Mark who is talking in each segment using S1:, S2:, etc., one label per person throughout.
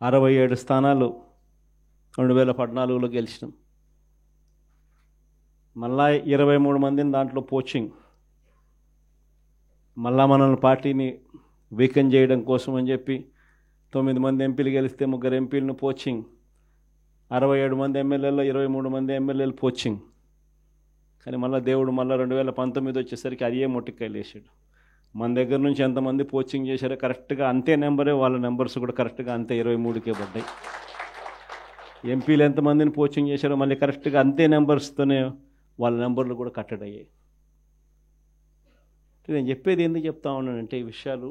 S1: 67 స్థానాలు 2014లో గెలిచినాం. మళ్ళా 23 మందిని దాంట్లో పోచింగ్, మళ్ళా మనల్ని పార్టీని వీకెన్ చేయడం కోసం అని చెప్పి 9 మంది ఎంపీలు గెలిస్తే 3 ఎంపీలను పోచింగ్, 67 మంది ఎమ్మెల్యేల్లో 23 మంది ఎమ్మెల్యేలు పోచింగ్. కానీ మళ్ళీ దేవుడు మళ్ళీ 2019 వచ్చేసరికి అదే మొట్టికాయలు వేసాడు. మన దగ్గర నుంచి ఎంతమంది పోచింగ్ చేశారో కరెక్ట్గా అంతే నెంబరే, వాళ్ళ నెంబర్స్ కూడా కరెక్ట్గా అంతే 23కే పడ్డాయి. ఎంపీలు ఎంతమందిని పోచింగ్ చేశారో మళ్ళీ కరెక్ట్గా అంతే నెంబర్స్తోనే వాళ్ళ నెంబర్లు కూడా కట్టడయ్యాయి. నేను చెప్పేది ఎందుకు చెప్తా ఉన్నానంటే, ఈ విషయాలు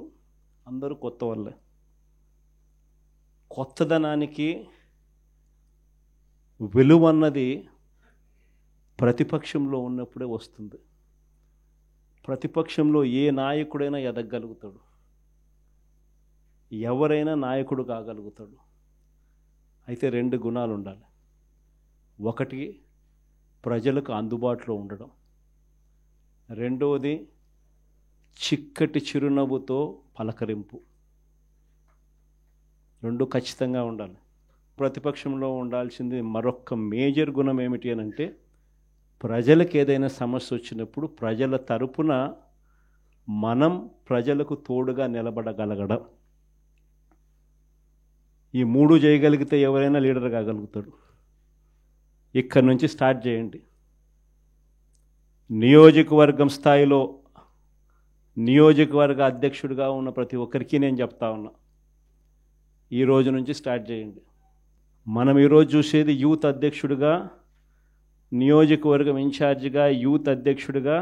S1: అందరూ కొత్త వాళ్ళే. కొత్తదనానికి విలువ అన్నది ప్రతిపక్షంలో ఉన్నప్పుడే వస్తుంది. ప్రతిపక్షంలో ఏ నాయకుడైనా ఎదగలుగుతాడు, ఎవరైనా నాయకుడు కాగలుగుతాడు. అయితే 2 గుణాలు ఉండాలి. ఒకటి ప్రజలకు అందుబాటులో ఉండడం, రెండవది చిక్కటి చిరునవ్వుతో పలకరింపు. 2 ఖచ్చితంగా ఉండాలి. ప్రతిపక్షంలో ఉండాల్సింది మరొక మేజర్ గుణం ఏమిటి అని అంటే, ప్రజలకు ఏదైనా సమస్య వచ్చినప్పుడు ప్రజల తరపున మనం ప్రజలకు తోడుగా నిలబడగలగడం. ఈ 3 చేయగలిగితే ఎవరైనా లీడర్ కాగలుగుతాడు. ఇక్కడి నుంచి స్టార్ట్ చేయండి. నియోజకవర్గం స్థాయిలో నియోజకవర్గ అధ్యక్షుడిగా ఉన్న ప్రతి ఒక్కరికి నేను చెప్తా ఉన్నా, ఈ రోజు నుంచి స్టార్ట్ చేయండి. మనం ఈరోజు చూసేది యూత్ అధ్యక్షుడిగా, నియోజకవర్గం ఇన్ఛార్జిగా, యూత్ అధ్యక్షుడిగా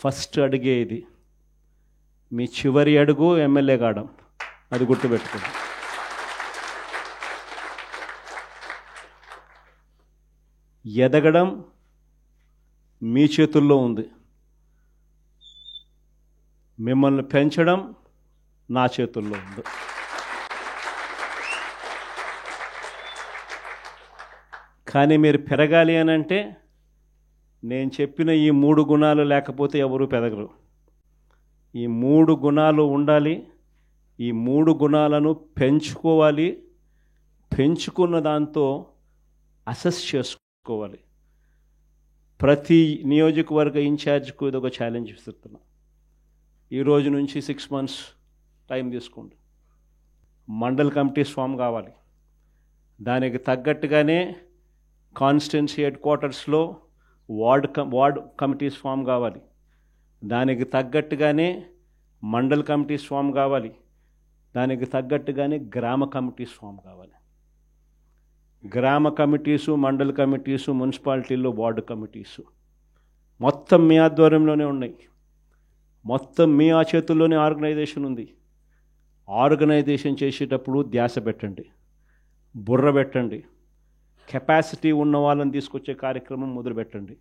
S1: ఫస్ట్ అడిగే ఇది. మీ చివరి అడుగు ఎమ్మెల్యే కావడం, అది గుర్తుపెట్టుకోండి. ఎదగడం మీ చేతుల్లో ఉంది, మిమ్మల్ని పెంచడం నా చేతుల్లో ఉంది. కానీ మీరు పెరగాలి అని అంటే నేను చెప్పిన ఈ 3 గుణాలు లేకపోతే ఎవరూ పెరగరు. ఈ 3 గుణాలు ఉండాలి. ఈ 3 గుణాలను పెంచుకోవాలి. పెంచుకున్న దాంతో అసెస్ చేసుకోవాలి. ప్రతి నియోజకవర్గ ఇన్ఛార్జ్కు ఇది ఒక ఛాలెంజ్ ఇస్తున్నా. ఈ రోజు నుంచి 6 months టైం తీసుకోండి. మండల్ కమిటీస్ ఫామ్ కావాలి. దానికి తగ్గట్టుగానే కాన్స్టిట్యున్సీ హెడ్ క్వార్టర్స్లో వార్డ్ కమిటీస్ ఫామ్ కావాలి. దానికి తగ్గట్టుగానే మండల్ కమిటీస్ ఫామ్ కావాలి. దానికి తగ్గట్టుగానే గ్రామ కమిటీస్ ఫామ్ కావాలి. గ్రామ కమిటీసు, మండల్ కమిటీసు, మున్సిపాలిటీల్లో వార్డు కమిటీసు మొత్తం మీ ఆధ్వర్యంలోనే ఉన్నాయి. మొత్తం మీ ఆ చేతుల్లోనే ఆర్గనైజేషన్ ఉంది. ఆర్గనైజేషన్ చేసేటప్పుడు ధ్యాస పెట్టండి, బుర్ర పెట్టండి. కెపాసిటీ ఉన్న వాళ్ళని తీసుకొచ్చే కార్యక్రమం మొదలుపెట్టండి.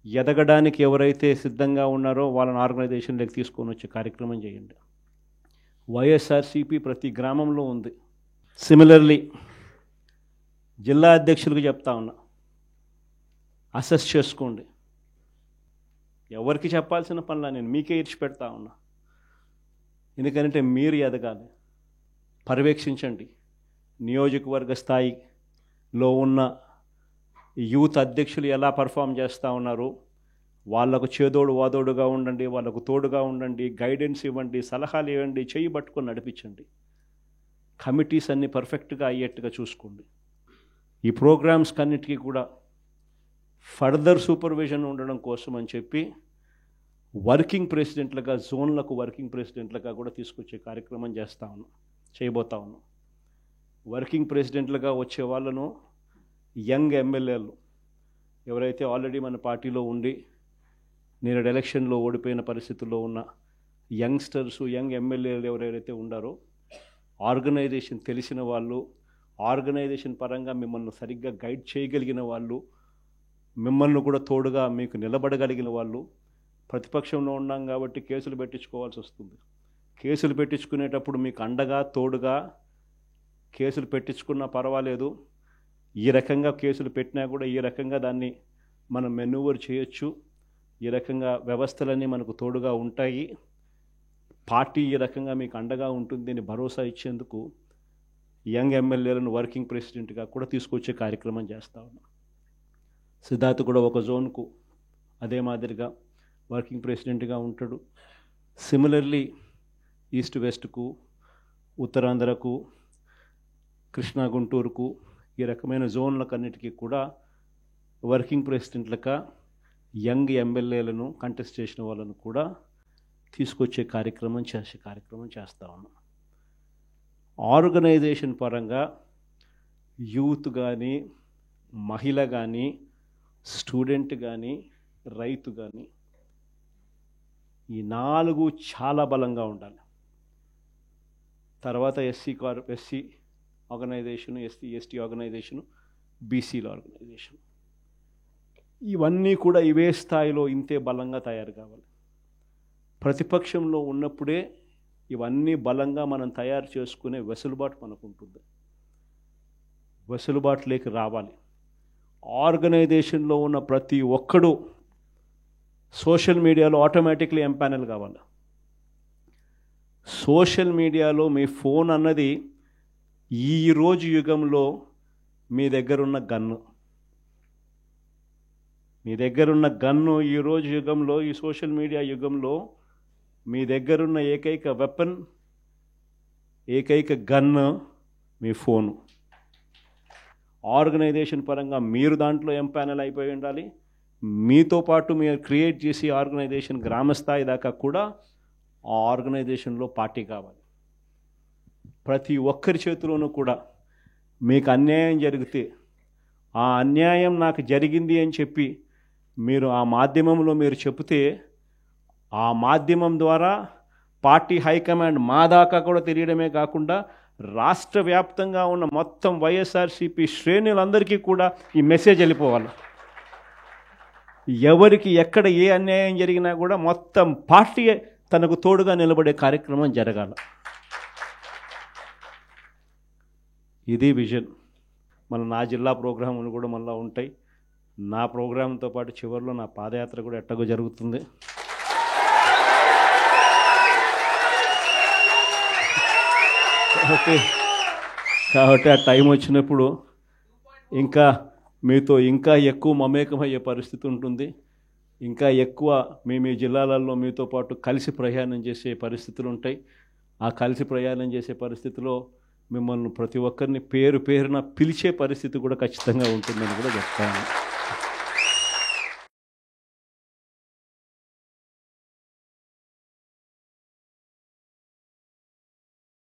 S1: ఎదగడానికి ఎవరైతే సిద్ధంగా ఉన్నారో వాళ్ళని ఆర్గనైజేషన్లోకి తీసుకొని వచ్చే కార్యక్రమం చేయండి. వైఎస్ఆర్సీపీ ప్రతి గ్రామంలో ఉంది. సిమిలర్లీ జిల్లా అధ్యక్షులకు చెప్తా ఉన్నా, అసెస్ చేసుకోండి. ఎవరికి చెప్పాల్సిన పనులా, నేను మీకే ఇచ్చిపెడతా ఉన్నా. ఎందుకంటే మీరు ఎదగాలి. పర్యవేక్షించండి. నియోజకవర్గ స్థాయిలో ఉన్న యూత్ అధ్యక్షులు ఎలా పర్ఫామ్ చేస్తూ ఉన్నారు, వాళ్లకు చేదోడు వాదోడుగా ఉండండి, వాళ్ళకు తోడుగా ఉండండి, గైడెన్స్ ఇవ్వండి, సలహాలు ఇవ్వండి, చేయి పట్టుకొని నడిపించండి. కమిటీస్ అన్నీ పర్ఫెక్ట్గా అయ్యేట్టుగా చూసుకోండి. ఈ ప్రోగ్రామ్స్ కన్నిటికీ కూడా ఫర్దర్ సూపర్విజన్ ఉండడం కోసం అని చెప్పి వర్కింగ్ ప్రెసిడెంట్లుగా, జోన్లకు వర్కింగ్ ప్రెసిడెంట్లుగా కూడా తీసుకొచ్చే కార్యక్రమం చేయబోతా ఉన్నాం. వర్కింగ్ ప్రెసిడెంట్లుగా వచ్చే వాళ్ళను యంగ్ ఎమ్మెల్యేలు ఎవరైతే ఆల్రెడీ మన పార్టీలో ఉండి నేను ఎలక్షన్లో ఓడిపోయిన పరిస్థితుల్లో ఉన్న యంగ్స్టర్సు, యంగ్ ఎమ్మెల్యేలు ఎవరైతే ఉండారో, ఆర్గనైజేషన్ తెలిసిన వాళ్ళు, ఆర్గనైజేషన్ పరంగా మిమ్మల్ని సరిగ్గా గైడ్ చేయగలిగిన వాళ్ళు, మిమ్మల్ని కూడా తోడుగా మీకు నిలబడగలిగిన వాళ్ళు. ప్రతిపక్షంలో ఉన్నాం కాబట్టి కేసులు పెట్టించుకోవాల్సి వస్తుంది. కేసులు పెట్టించుకునేటప్పుడు మీకు అండగా తోడుగా కేసులు పెట్టించుకున్నా పర్వాలేదు, ఈ రకంగా కేసులు పెట్టినా కూడా ఈ రకంగా దాన్ని మనం మెనూవర్ చేయొచ్చు, ఈ రకంగా వ్యవస్థలన్నీ మనకు తోడుగా ఉంటాయి. పార్టీ ఈ రకంగా మీకు అండగా ఉంటుంది అని భరోసా ఇచ్చేందుకు యంగ్ ఎమ్మెల్యేలను వర్కింగ్ ప్రెసిడెంట్గా కూడా తీసుకొచ్చే కార్యక్రమం చేస్తూ ఉన్నాం. సిద్ధార్థ్ కూడా ఒక జోన్కు అదే మాదిరిగా వర్కింగ్ ప్రెసిడెంట్గా ఉంటాడు. సిమిలర్లీ ఈస్ట్ వెస్ట్కు, ఉత్తరాంధ్రకు, కృష్ణా గుంటూరుకు ఈ రకమైన జోన్లకన్నిటికీ కూడా వర్కింగ్ ప్రెసిడెంట్లక యంగ్ ఎమ్మెల్యేలను కంటెస్ట్ చేసిన వాళ్ళను కూడా తీసుకొచ్చే కార్యక్రమం చేస్తూ ఉన్నాం. ఆర్గనైజేషన్ పరంగా యూత్ కానీ, మహిళ కానీ, స్టూడెంట్ కానీ, రైతు కానీ ఈ 4 చాలా బలంగా ఉండాలి. తర్వాత ఎస్సీ ఆర్గనైజేషను, ఎస్టీ ఆర్గనైజేషను, బీసీల ఆర్గనైజేషన్ ఇవన్నీ కూడా ఇవే స్థాయిలో ఇంతే బలంగా తయారు కావాలి. ప్రతిపక్షంలో ఉన్నప్పుడే ఇవన్నీ బలంగా మనం తయారు చేసుకునే వెసులుబాటు మనకు ఉంటుంది. వెసులుబాటులోకి రావాలి. ఆర్గనైజేషన్లో ఉన్న ప్రతి ఒక్కడు సోషల్ మీడియాలో ఆటోమేటిక్లీ ఎంపానల్ కావాలి. సోషల్ మీడియాలో మీ ఫోన్ అన్నది ఈరోజు యుగంలో మీ దగ్గరున్న గన్ను. ఈరోజు యుగంలో, ఈ సోషల్ మీడియా యుగంలో మీ దగ్గరున్న ఏకైక వెపన్, ఏకైక గన్ను మీ ఫోను. ఆర్గనైజేషన్ పరంగా మీరు దాంట్లో ఎంపానల్ అయిపోయి ఉండాలి. మీతో పాటు మీరు క్రియేట్ చేసి ఆర్గనైజేషన్ గ్రామస్థాయి దాకా కూడా ఆ ఆర్గనైజేషన్లో పార్టీ కావాలి. ప్రతి ఒక్కరి చేతిలోనూ కూడా మీకు అన్యాయం జరిగితే ఆ అన్యాయం నాకు జరిగింది అని చెప్పి మీరు ఆ మాధ్యమంలో మీరు చెబితే ఆ మాధ్యమం ద్వారా పార్టీ హైకమాండ్ మా దాకా కూడా తెలియడమే కాకుండా రాష్ట్ర వ్యాప్తంగా ఉన్న మొత్తం వైఎస్ఆర్సీపీ శ్రేణులందరికీ కూడా ఈ మెసేజ్ వెళ్ళిపోవాలి. ఎవరికి ఎక్కడ ఏ అన్యాయం జరిగినా కూడా మొత్తం పార్టీ తనకు తోడుగా నిలబడే కార్యక్రమం జరగాలి. ఇది విజన్. నా జిల్లా ప్రోగ్రాములు కూడా మళ్ళీ ఉంటాయి. నా ప్రోగ్రాంతో పాటు చివరిలో నా పాదయాత్ర కూడా ఎట్టగో జరుగుతుంది. కాబట్టి ఆ టైం వచ్చినప్పుడు ఇంకా మీతో ఇంకా ఎక్కువ మమేకమయ్యే పరిస్థితి ఉంటుంది. ఇంకా ఎక్కువ మీ జిల్లాలలో మీతో పాటు కలిసి ప్రయాణం చేసే పరిస్థితులు ఉంటాయి. ఆ కలిసి ప్రయాణం చేసే పరిస్థితిలో మిమ్మల్ని ప్రతి ఒక్కరిని పేరున పిలిచే పరిస్థితి కూడా ఖచ్చితంగా ఉంటుందని కూడా చెప్తాను.